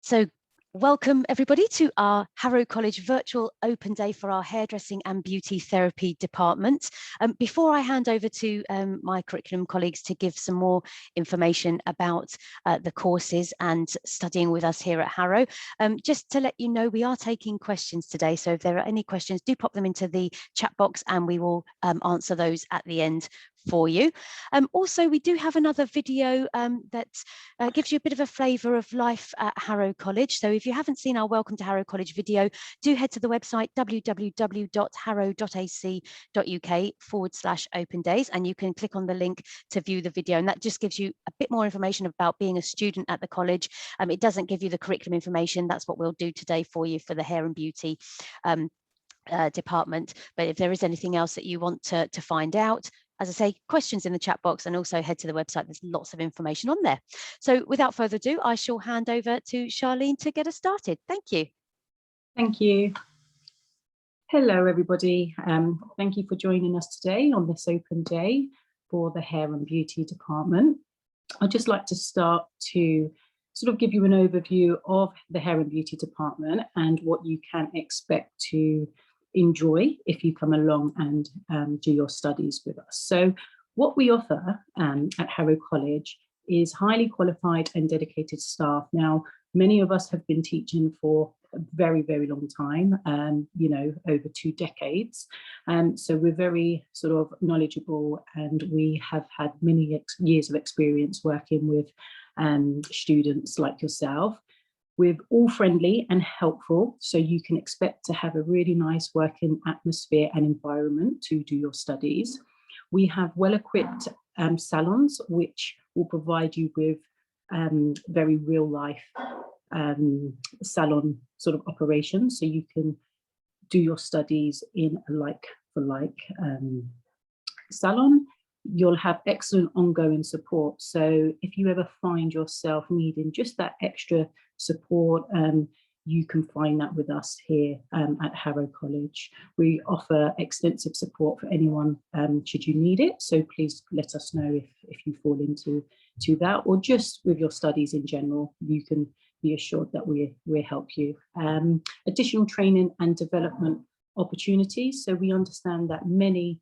So welcome everybody to our Harrow College virtual open day for our hairdressing and beauty therapy department. Before I hand over to my curriculum colleagues to give some more information about the courses and studying with us here at Harrow, just to let you know, we are taking questions today. So if there are any questions, do pop them into the chat box and we will answer those at the end for you. Also, we do have another video that gives you a bit of a flavour of life at Harrow College. So if you haven't seen our Welcome to Harrow College video, do head to the website www.harrow.ac.uk/open days, and you can click on the link to view the video. And that just gives you a bit more information about being a student at the college. It doesn't give you the curriculum information. That's what we'll do today for you for the hair and beauty department. But if there is anything else that you want to find out, as I say, questions in the chat box, and also head to the website. There's lots of information on there. So without further ado, I shall hand over to Charlene to get us started. Thank you. Thank you. Hello, everybody. Thank you for joining us today on this open day for the Hair and Beauty Department. I'd just like to start to sort of give you an overview of the Hair and Beauty Department and what you can expect to enjoy if you come along and do your studies with us. So what we offer at Harrow College is highly qualified and dedicated staff. Now, many of us have been teaching for a very, very long time, you know, over 2 decades. So we're very sort of knowledgeable, and we have had many years of experience working with students like yourself. We're all friendly and helpful, so you can expect to have a really nice working atmosphere and environment to do your studies. We have well-equipped salons, which will provide you with very real-life salon sort of operations, so you can do your studies in a like-for-like salon. You'll have excellent ongoing support. So if you ever find yourself needing just that extra support, you can find that with us here at Harrow College. We offer extensive support for anyone should you need it. So please let us know if you fall into that, or just with your studies in general. You can be assured that we'll help you. Additional training and development opportunities. So we understand that many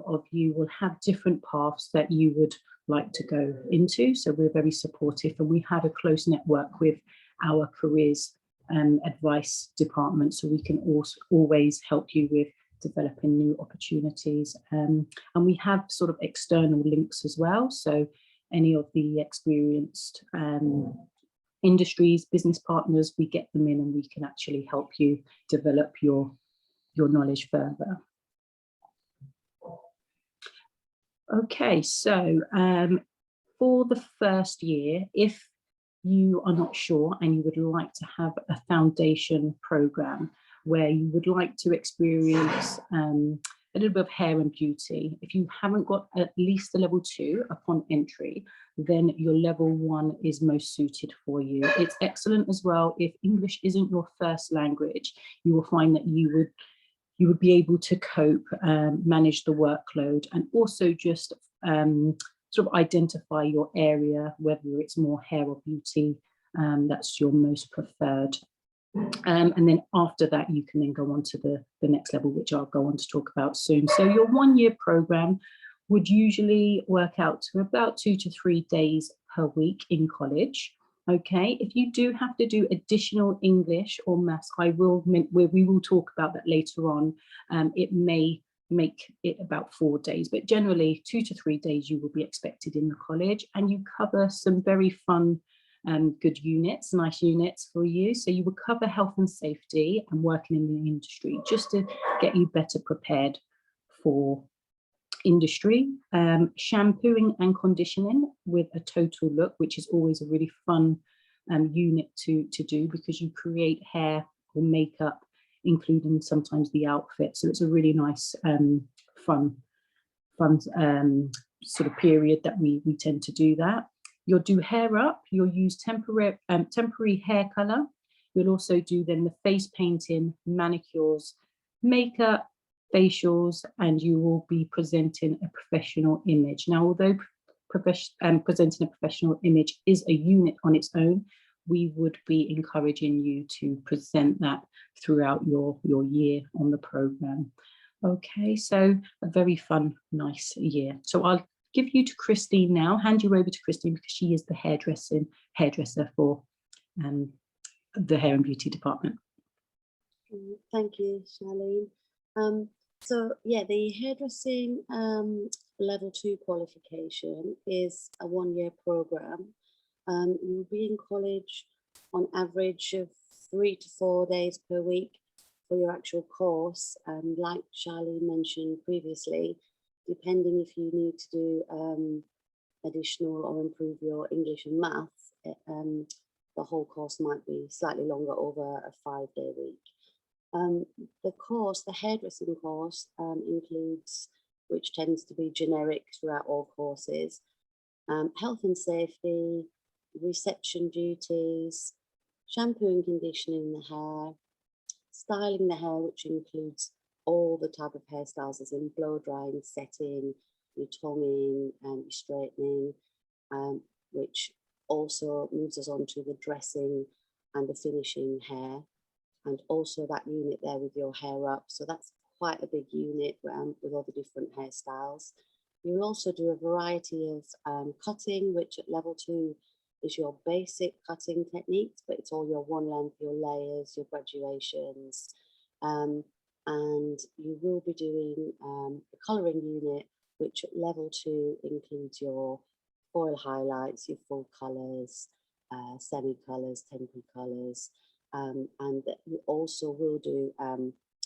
of you will have different paths that you would like to go into. So we're very supportive, and we have a close network with our careers advice department, so we can also always help you with developing new opportunities. And we have sort of external links as well. So any of the experienced industries, business partners, we get them in and we can actually help you develop your knowledge further. Okay, so for the first year, if you are not sure and you would like to have a foundation program where you would like to experience a little bit of hair and beauty, if you haven't got at least a level 2 upon entry, then your level 1 is most suited for you. It's excellent as well if English isn't your first language. You will find that you would be able to cope, manage the workload, and also just sort of identify your area, whether it's more hair or beauty, that's your most preferred. And then after that, you can then go on to the next level, which I'll go on to talk about soon. So your 1-year program would usually work out to about 2 to 3 days per week in college. Okay, if you do have to do additional English or maths, we will talk about that later on. It may make it about 4 days, but generally 2 to 3 days you will be expected in the college, and you cover some very fun good units, nice units for you. So you will cover health and safety and working in the industry, just to get you better prepared for industry. Shampooing and conditioning with a total look, which is always a really fun unit to do, because you create hair or makeup, including sometimes the outfit. So it's a really nice fun sort of period that we tend to do that. You'll do hair up, you'll use temporary hair color. You'll also do then the face painting, manicures, makeup, facials, and you will be presenting a professional image. Now, although presenting a professional image is a unit on its own, we would be encouraging you to present that throughout your year on the programme. Okay, so a very fun, nice year. So I'll give you to Christine now, hand you over to Christine, because she is the hairdresser for the Hair and Beauty department. Thank you, Charlene. So yeah, the hairdressing level 2 qualification is a 1-year program. You'll be in college on average of 3 to 4 days per week for your actual course. And like Charlene mentioned previously, depending if you need to do additional or improve your English and maths, the whole course might be slightly longer, over a 5-day week. The course, the hairdressing course, includes, which tends to be generic throughout all courses, health and safety, reception duties, shampoo and conditioning the hair, styling the hair, which includes all the type of hairstyles, as in blow drying, setting, your tonguing, and your straightening, which also moves us on to the dressing and the finishing hair, and also that unit there with your hair up. So that's quite a big unit with all the different hairstyles. You'll also do a variety of cutting, which at level 2 is your basic cutting techniques, but it's all your one length, your layers, your graduations. And you will be doing the colouring unit, which at level 2 includes your foil highlights, your full colours, semi-colours, temporary colours, and you also will do a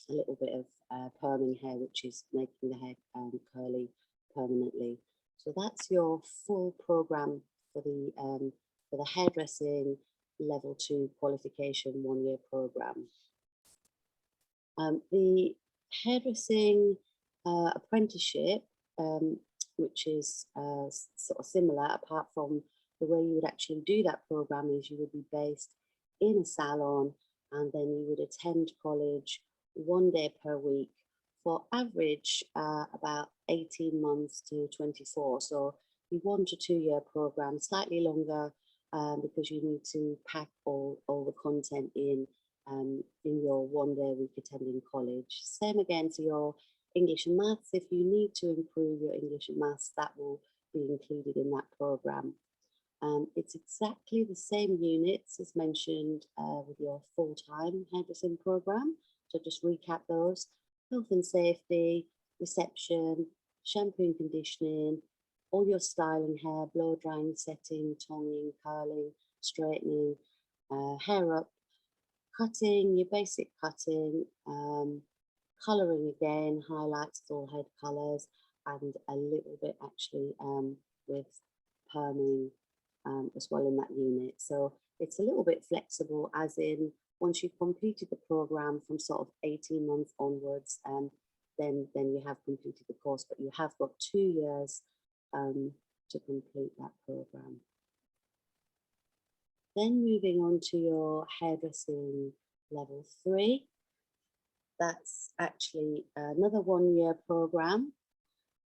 little bit of perming hair, which is making the hair curly permanently. So that's your full programme for the hairdressing level 2 qualification 1-year programme. The hairdressing apprenticeship, which is sort of similar, apart from the way you would actually do that programme is you would be based in a salon, and then you would attend college 1 day per week for average about 18 months to 24. So the 1 to 2 year program, slightly longer because you need to pack all the content in your 1 day a week attending college. Same again to your English and maths. If you need to improve your English and maths, that will be included in that program. It's exactly the same units as mentioned with your full-time hairdressing program. So just recap those: health and safety, reception, shampoo and conditioning, all your styling hair, blow drying, setting, tonguing, curling, straightening, hair up, cutting, your basic cutting, colouring again, highlights, full head colours, and a little bit actually with perming as well in that unit. So it's a little bit flexible, as in once you've completed the program from sort of 18 months onwards, then you have completed the course, but you have got 2 years to complete that program. Then moving on to your hairdressing level 3, that's actually another 1 year program.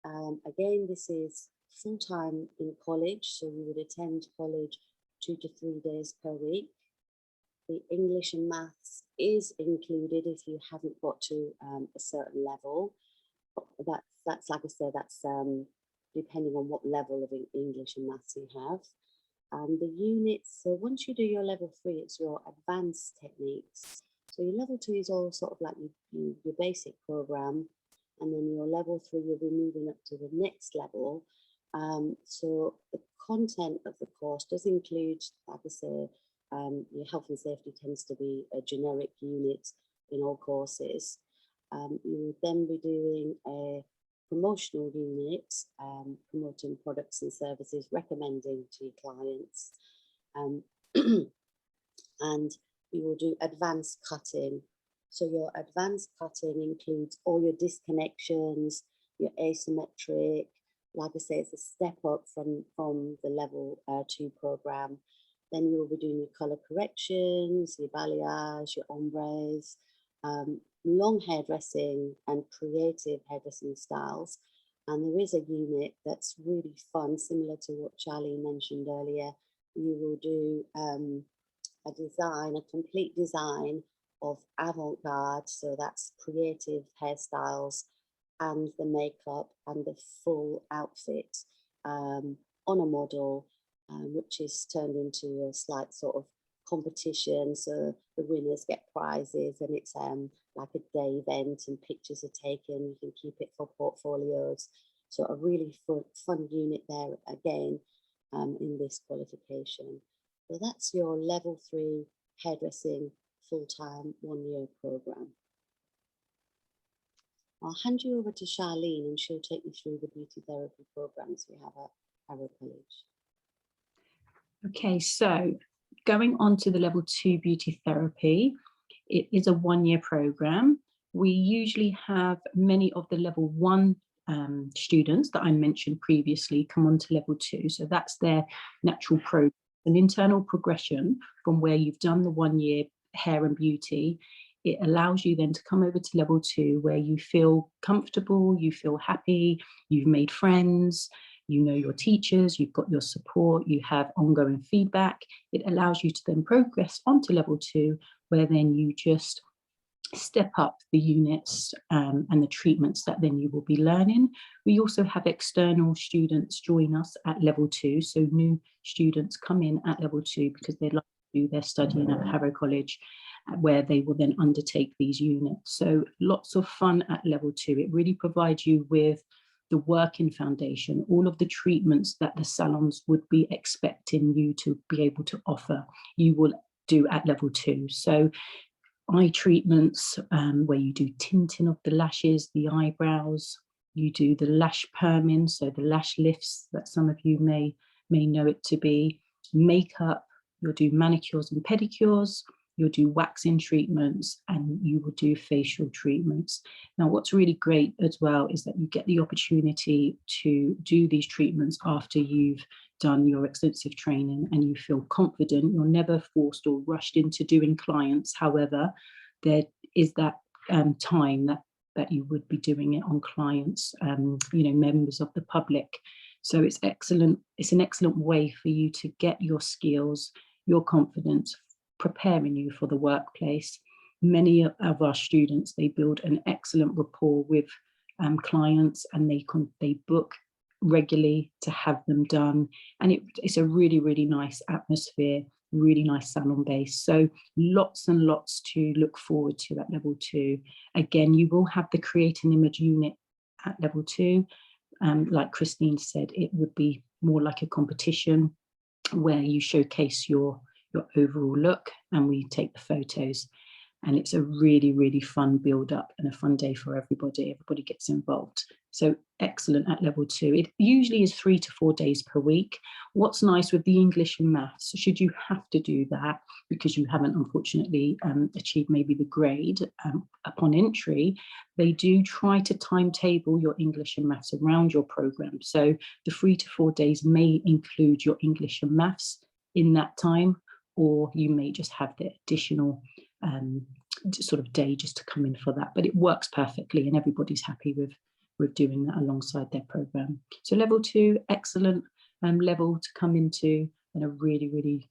Again, this is full-time in college, so you would attend college 2 to 3 days per week. The English and maths is included if you haven't got to a certain level. That's like I said, that's depending on what level of English and maths you have. The units, so once you do your level 3, it's your advanced techniques. So your level 2 is all sort of like your basic program, and then your level 3, you'll be moving up to the next level. So the content of the course does include, like I say, your health and safety tends to be a generic unit in all courses. You will then be doing a promotional unit, promoting products and services, recommending to your clients. And you will do advanced cutting. So your advanced cutting includes all your disconnections, your asymmetric. Like I say, it's a step up from the level 2 program. Then you will be doing your color corrections, your balayage, your ombres, long hairdressing and creative hairdressing styles. And there is a unit that's really fun, similar to what Charlie mentioned earlier. You will do a design, a complete design of avant-garde, so that's creative hairstyles and the makeup and the full outfit on a model, which is turned into a slight sort of competition. So the winners get prizes, and it's like a day event, and pictures are taken. You can keep it for portfolios. So a really fun unit there again in this qualification. So that's your level 3 hairdressing full-time 1-year program. I'll hand you over to Charlene, and she'll take you through the beauty therapy programs we have at Harrow College. Okay, so going on to the level 2 beauty therapy, it is a 1-year program. We usually have many of the level 1 students that I mentioned previously come on to level 2. So that's their natural progress, an internal progression from where you've done the 1-year hair and beauty. It allows you then to come over to level 2, where you feel comfortable, you feel happy, you've made friends, you know your teachers, you've got your support, you have ongoing feedback. It allows you to then progress onto level 2, where then you just step up the units and the treatments that then you will be learning. We also have external students join us at level 2. So new students come in at level 2 because they'd like to do their studying at Harrow College, where they will then undertake these units. So lots of fun at level 2. It really provides you with the working foundation, all of the treatments that the salons would be expecting you to be able to offer, you will do at level 2. So eye treatments, where you do tinting of the lashes, the eyebrows, you do the lash perming, so the lash lifts that some of you may know it to be, makeup, you'll do manicures and pedicures, you'll do waxing treatments, and you will do facial treatments. Now, what's really great as well is that you get the opportunity to do these treatments after you've done your extensive training and you feel confident. You're never forced or rushed into doing clients. However, there is that time that you would be doing it on clients, you know, members of the public. So it's excellent. It's an excellent way for you to get your skills, your confidence, preparing you for the workplace. Many of our students, they build an excellent rapport with clients, and they book regularly to have them done, and it's a really, really nice atmosphere, really nice salon base. So lots and lots to look forward to at level 2. Again, you will have the create an image unit at level 2. Like Christine said, it would be more like a competition where you showcase your overall look and we take the photos, and it's a really, really fun build up and a fun day for everybody. Everybody gets involved. So excellent at level 2. It usually is 3 to 4 days per week. What's nice with the English and maths, should you have to do that because you haven't unfortunately achieved maybe the grade upon entry, they do try to timetable your English and maths around your program. So the 3 to 4 days may include your English and maths in that time, or you may just have the additional sort of day just to come in for that. But it works perfectly, and everybody's happy with doing that alongside their program. So level 2, excellent level to come into, and a really, really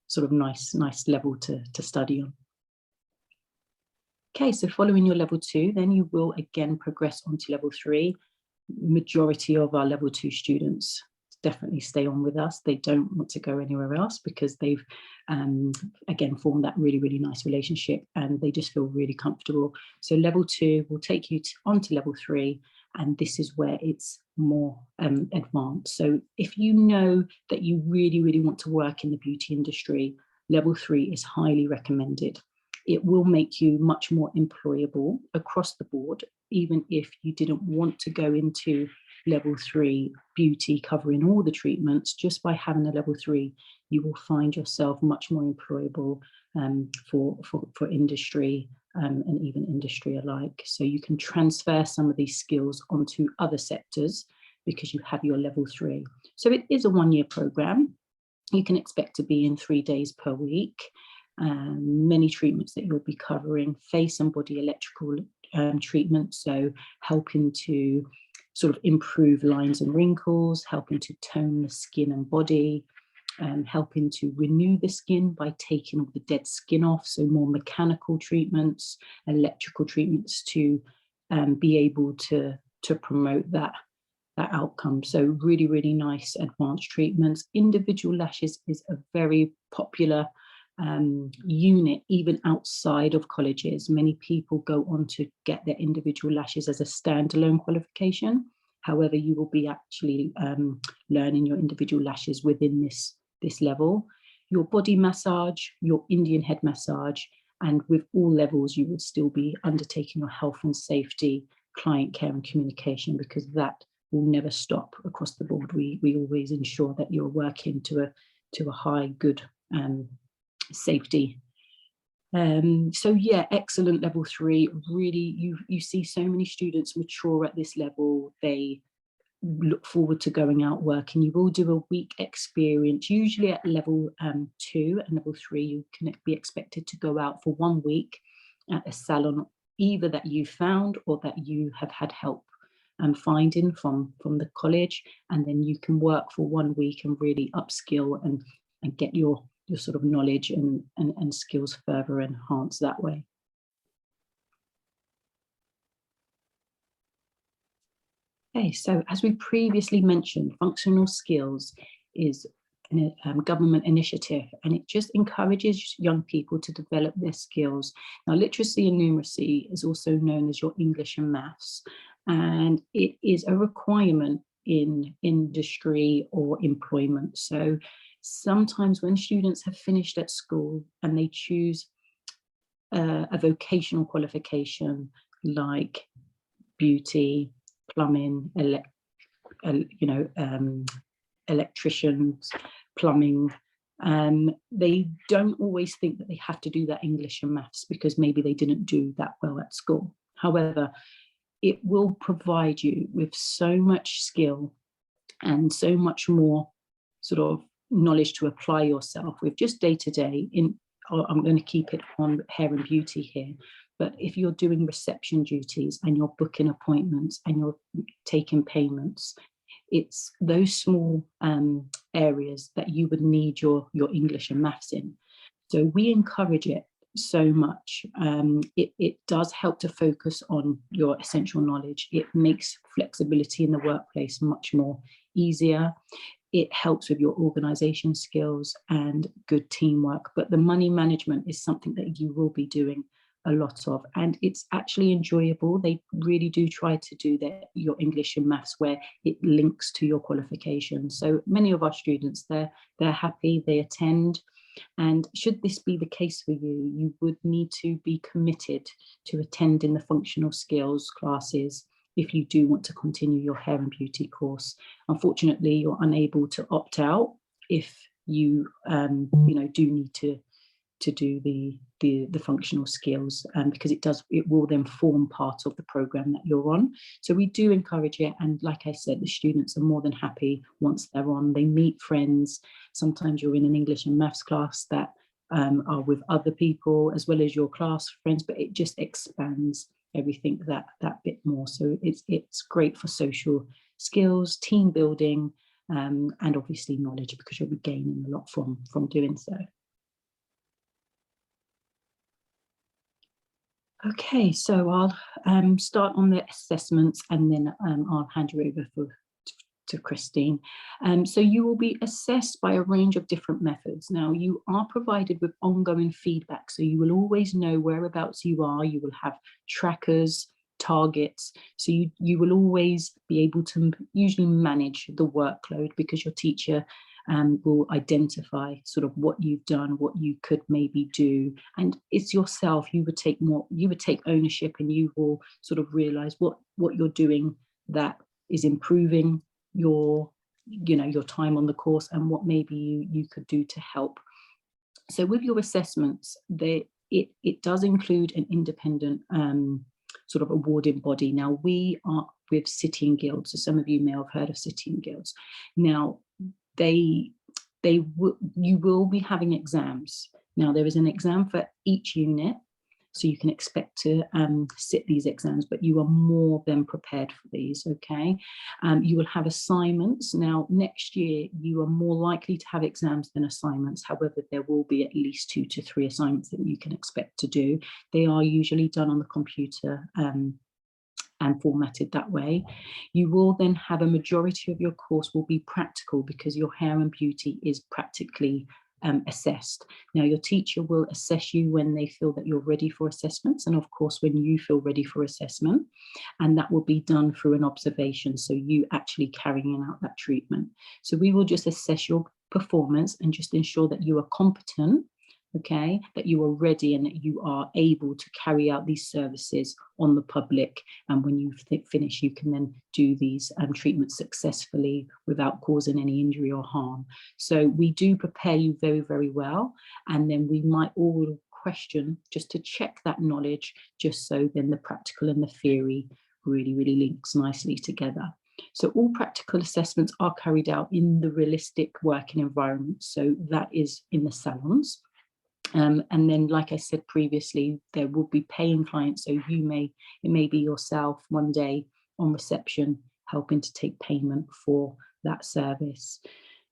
sort of nice level to study on. Okay, so following your level 2, then you will again progress onto level 3. Majority of our level 2 students definitely stay on with us. They don't want to go anywhere else because they've again formed that really, really nice relationship, and they just feel really comfortable. So level 2 will take you on to level 3, and this is where it's more advanced. So if you know that you really, really want to work in the beauty industry, level 3 is highly recommended. It will make you much more employable across the board, even if you didn't want to go into level 3 beauty covering all the treatments. Just by having a level 3, you will find yourself much more employable for industry and even industry alike. So you can transfer some of these skills onto other sectors because you have your level 3. So it is a 1-year program. You can expect to be in 3 days per week. Many treatments that you'll be covering, face and body electrical treatments, so helping to sort of improve lines and wrinkles, helping to tone the skin and body, helping to renew the skin by taking all the dead skin off, so more mechanical treatments, electrical treatments to be able to promote that outcome. So really, really nice advanced treatments. Individual lashes is a very popular unit, even outside of colleges. Many people go on to get their individual lashes as a standalone qualification. However, you will be actually learning your individual lashes within this level. Your body massage, your Indian head massage, and with all levels, you would still be undertaking your health and safety, client care and communication, because that will never stop across the board. We always ensure that you're working to a high, good safety. So yeah, excellent level 3. Really, you see so many students mature at this level. They look forward to going out working. You will do a week experience, usually at level 2 and level 3. You can be expected to go out for 1 week at a salon, either that you found or that you have had help finding from the college, and then you can work for 1 week and really upskill and get your sort of knowledge and skills further enhanced that way. Okay, so as we previously mentioned, functional skills is a government initiative, and it just encourages young people to develop their skills. Now, literacy and numeracy is also known as your English and maths, and it is a requirement in industry or employment. So sometimes when students have finished at school and they choose a vocational qualification like beauty, plumbing, electricians, plumbing, they don't always think that they have to do that English and maths because maybe they didn't do that well at school. However, it will provide you with so much skill and so much more sort of knowledge to apply yourself with just day to day. I'm going to keep it on hair and beauty here, but if you're doing reception duties and you're booking appointments and you're taking payments, it's those small areas that you would need your English and maths in. So we encourage it so much. It does help to focus on your essential knowledge. It makes flexibility in the workplace much more easier. It helps with your organisation skills and good teamwork, but the money management is something that you will be doing a lot of, and it's actually enjoyable. They really do try to do your English and maths where it links to your qualification. So many of our students, they're happy, they attend, and should this be the case for you, you would need to be committed to attending the functional skills classes if you do want to continue your hair and beauty course. Unfortunately, you're unable to opt out if you do need to do the functional skills, because it will then form part of the program that you're on. So we do encourage it, and like I said, the students are more than happy once they're on. They meet friends. Sometimes you're in an English and maths class that are with other people as well as your class friends, but it just expands everything that bit more. So it's great for social skills, team building, and obviously knowledge, because you'll be gaining a lot from doing so. Okay, so I'll start on the assessments, and then I'll hand you over to Christine. So you will be assessed by a range of different methods. Now, you are provided with ongoing feedback, so you will always know whereabouts you are. You will have trackers, targets, so you will always be able to usually manage the workload, because your teacher will identify sort of what you've done, what you could maybe do, and it's yourself. You would take ownership, and you will sort of realize what you're doing that is improving your time on the course, and what maybe you could do to help. So with your assessments, it does include an independent sort of awarding body. Now, we are with City and Guilds, so some of you may have heard of City and Guilds. Now, you will be having exams. Now, there is an exam for each unit. so you can expect to sit these exams, but you are more than prepared for these, okay? You will have assignments. Now, next year, you are more likely to have exams than assignments. However, there will be at least 2 to 3 assignments that you can expect to do. They are usually done on the computer and formatted that way. You will then have a majority of your course will be practical, because your hair and beauty is practically assessed. Now, your teacher will assess you when they feel that you're ready for assessments, and of course when you feel ready for assessment, and that will be done through an observation, so you actually carrying out that treatment. So we will just assess your performance and just ensure that you are competent, okay, that you are ready and that you are able to carry out these services on the public. And when you finish, you can then do these treatments successfully without causing any injury or harm. So we do prepare you very, very well. And then we might all question just to check that knowledge, just so then the practical and the theory really, really links nicely together. So all practical assessments are carried out in the realistic working environment. So that is in the salons. And then, like I said previously, there will be paying clients. So it may be yourself one day on reception helping to take payment for that service.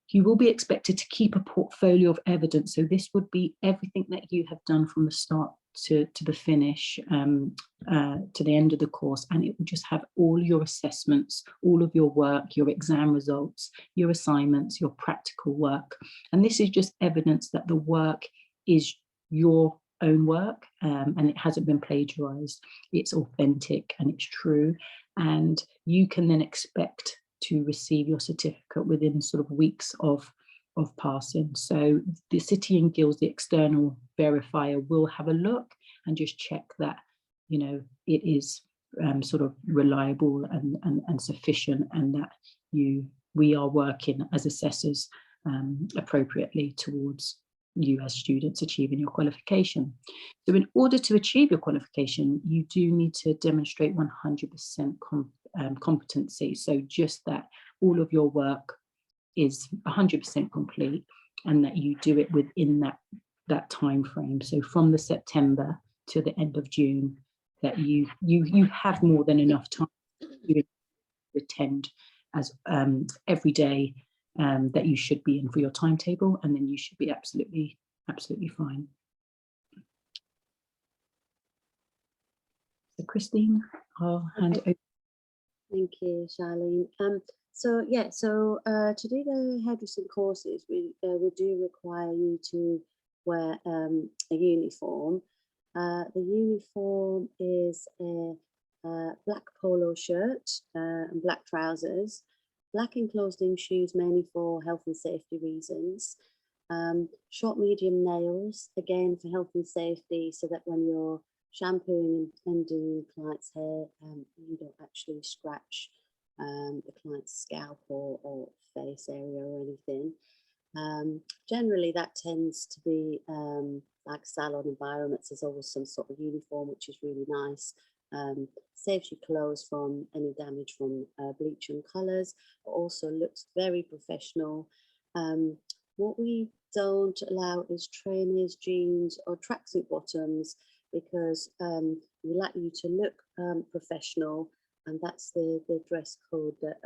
You will be expected to keep a portfolio of evidence. So this would be everything that you have done from the start to the finish, to the end of the course. And it will just have all your assessments, all of your work, your exam results, your assignments, your practical work. And this is just evidence that the work is your own work, and it hasn't been plagiarized. It's authentic and it's true, and you can then expect to receive your certificate within sort of weeks of passing. So the City and Guilds, the external verifier, will have a look and just check that, you know, it is sort of reliable and sufficient, and that we are working as assessors appropriately towards you as students achieving your qualification. So in order to achieve your qualification, you do need to demonstrate 100% competency. So just that all of your work is 100% complete, and that you do it within that time frame. So from the September to the end of June, that you have more than enough time to attend as every day that you should be in for your timetable, and then you should be absolutely fine. So Christine, I'll hand it over. Thank you, Charlene. So to do the hairdressing courses, we do require you to wear a uniform. The uniform is a black polo shirt and black trousers, black enclosed-in shoes, mainly for health and safety reasons. Short, medium nails, again for health and safety, so that when you're shampooing and doing the client's hair, you don't actually scratch the client's scalp or face area or anything. Generally, that tends to be like salon environments. There's always some sort of uniform, which is really nice. Saves your clothes from any damage from bleach and colours, but also looks very professional. What we don't allow is trainers, jeans or tracksuit bottoms, because we like you to look professional, and that's the dress code that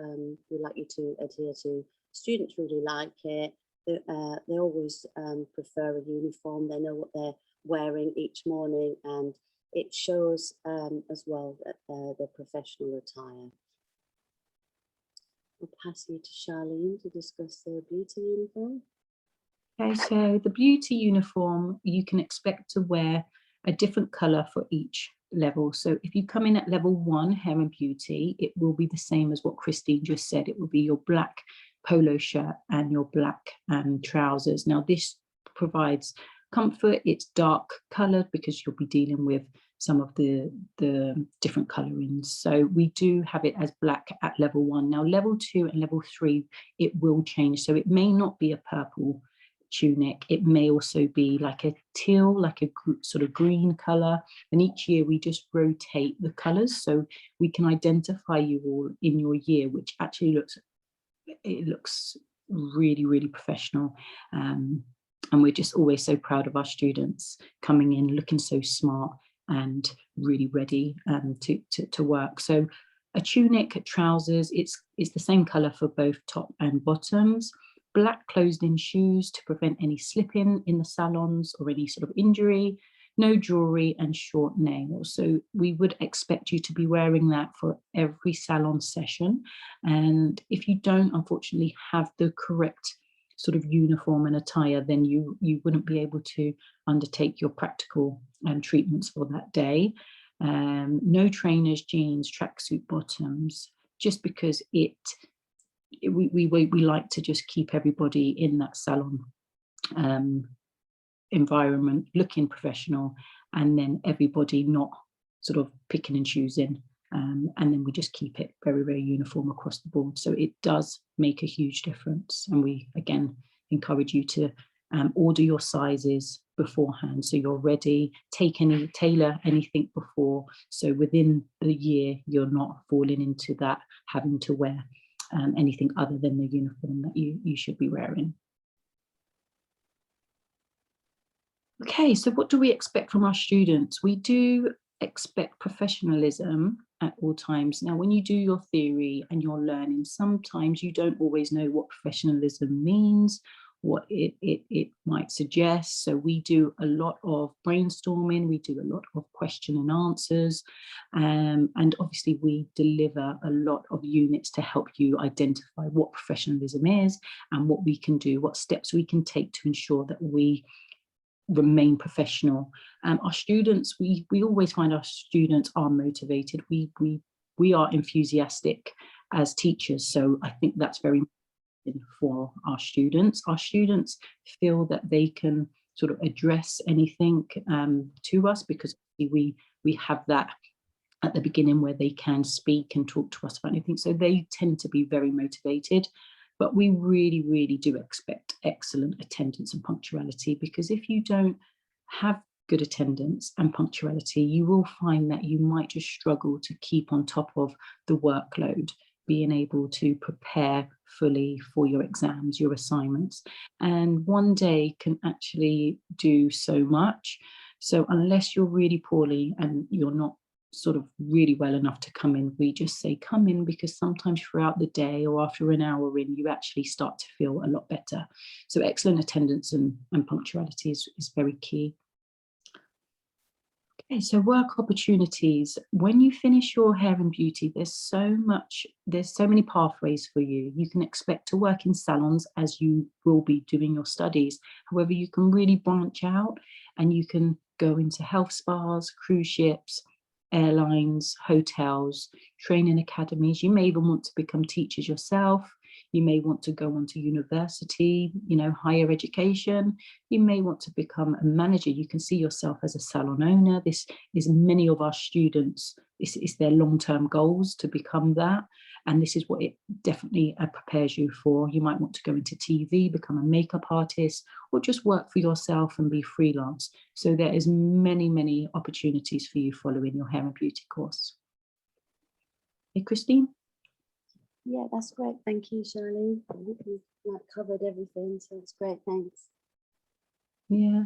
we like you to adhere to. Students really like it. They always prefer a uniform. They know what they're wearing each morning, and it shows as well that the professional attire. I'll pass you to Charlene to discuss the beauty uniform. Okay, so the beauty uniform, you can expect to wear a different colour for each level. So if you come in at level 1, hair and beauty, it will be the same as what Christine just said. It will be your black polo shirt and your black trousers. Now this provides comfort. It's dark coloured because you'll be dealing with some of the different colourings. So we do have it as black at level 1. Now level 2 and level 3, it will change. So it may not be a purple tunic. It may also be like a teal, like a sort of green colour. And each year we just rotate the colours, so we can identify you all in your year, which actually looks really, really professional. And we're just always so proud of our students coming in looking so smart and really ready to work. So a tunic, trousers, it's the same colour for both top and bottoms. Black closed-in shoes to prevent any slipping in the salons or any sort of injury. No jewellery and short nails. So we would expect you to be wearing that for every salon session. And if you don't, unfortunately, have the correct sort of uniform and attire, then you wouldn't be able to undertake your practical treatments for that day. No trainers, jeans, tracksuit bottoms, just because we like to just keep everybody in that salon environment looking professional, and then everybody not sort of picking and choosing, and then we just keep it very, very uniform across the board. So it does make a huge difference, and we again encourage you to order your sizes beforehand so you're ready. Tailor anything before, so within the year you're not falling into that having to wear anything other than the uniform that you should be wearing. Okay, so what do we expect from our students? We do expect professionalism at all times. Now, when you do your theory and you're learning, sometimes you don't always know what professionalism means, what it might suggest. So we do a lot of brainstorming, we do a lot of question and answers, and obviously we deliver a lot of units to help you identify what professionalism is and what we can do, what steps we can take to ensure that we remain professional. Our students, we always find our students are motivated. We are enthusiastic as teachers, so I think that's very important for our students. Our students feel that they can sort of address anything to us, because we have that at the beginning where they can speak and talk to us about anything, so they tend to be very motivated. But we really, really do expect excellent attendance and punctuality, because if you don't have good attendance and punctuality, you will find that you might just struggle to keep on top of the workload, being able to prepare fully for your exams, your assignments. And one day can actually do so much. So unless you're really poorly and you're not sort of really well enough to come in, we just say come in, because sometimes throughout the day or after an hour in, you actually start to feel a lot better. So excellent attendance and punctuality is very key. Okay, so work opportunities. When you finish your hair and beauty, there's so many pathways for you. You can expect to work in salons as you will be doing your studies. However, you can really branch out and you can go into health spas, cruise ships, airlines, hotels, training academies. You may even want to become teachers yourself. You may want to go on to university, higher education. You may want to become a manager. You can see yourself as a salon owner. This is many of our students, this is their long-term goals to become that. And this is what it definitely prepares you for. You might want to go into TV, become a makeup artist, or just work for yourself and be freelance. So there is many, many opportunities for you following your hair and beauty course. Hey, Christine? Yeah, that's great. Thank you, Charlene. I think we've covered everything, so it's great. Thanks. Yeah,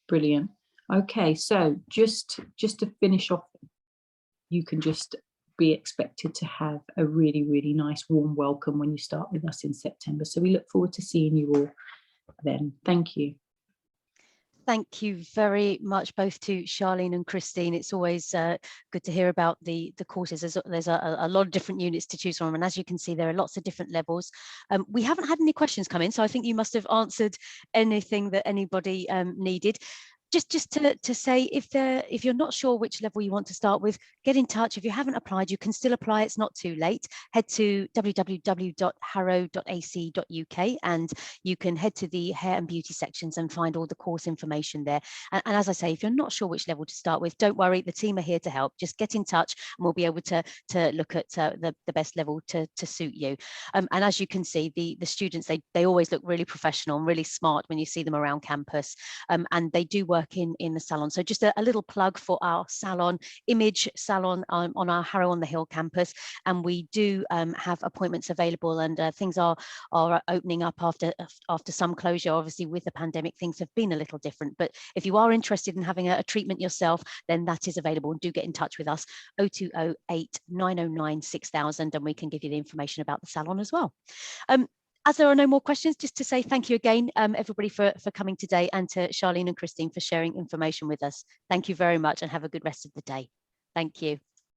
brilliant. Okay, so just to finish off, you can just be expected to have a really, really nice warm welcome when you start with us in September. So we look forward to seeing you all then. Thank you. Thank you very much, both to Charlene and Christine. It's always good to hear about the courses. There's a lot of different units to choose from, and as you can see, there are lots of different levels. We haven't had any questions come in, so I think you must have answered anything that anybody needed. Just to say, if you're not sure which level you want to start with, get in touch. If you haven't applied, you can still apply. It's not too late. Head to www.harrow.ac.uk and you can head to the hair and beauty sections and find all the course information there. And as I say, if you're not sure which level to start with, don't worry, the team are here to help. Just get in touch and we'll be able to look at the best level to suit you. And as you can see, the students, they always look really professional and really smart when you see them around campus. And they do work work in the salon. So just a little plug for our salon, Image Salon, on our Harrow on the Hill campus, and we do have appointments available, and things are opening up after some closure. Obviously, with the pandemic, things have been a little different, but if you are interested in having a treatment yourself, then that is available, and do get in touch with us, 0208 909 6000, and we can give you the information about the salon as well. As there are no more questions, just to say thank you again, everybody, for coming today, and to Charlene and Christine for sharing information with us. Thank you very much, and have a good rest of the day. Thank you.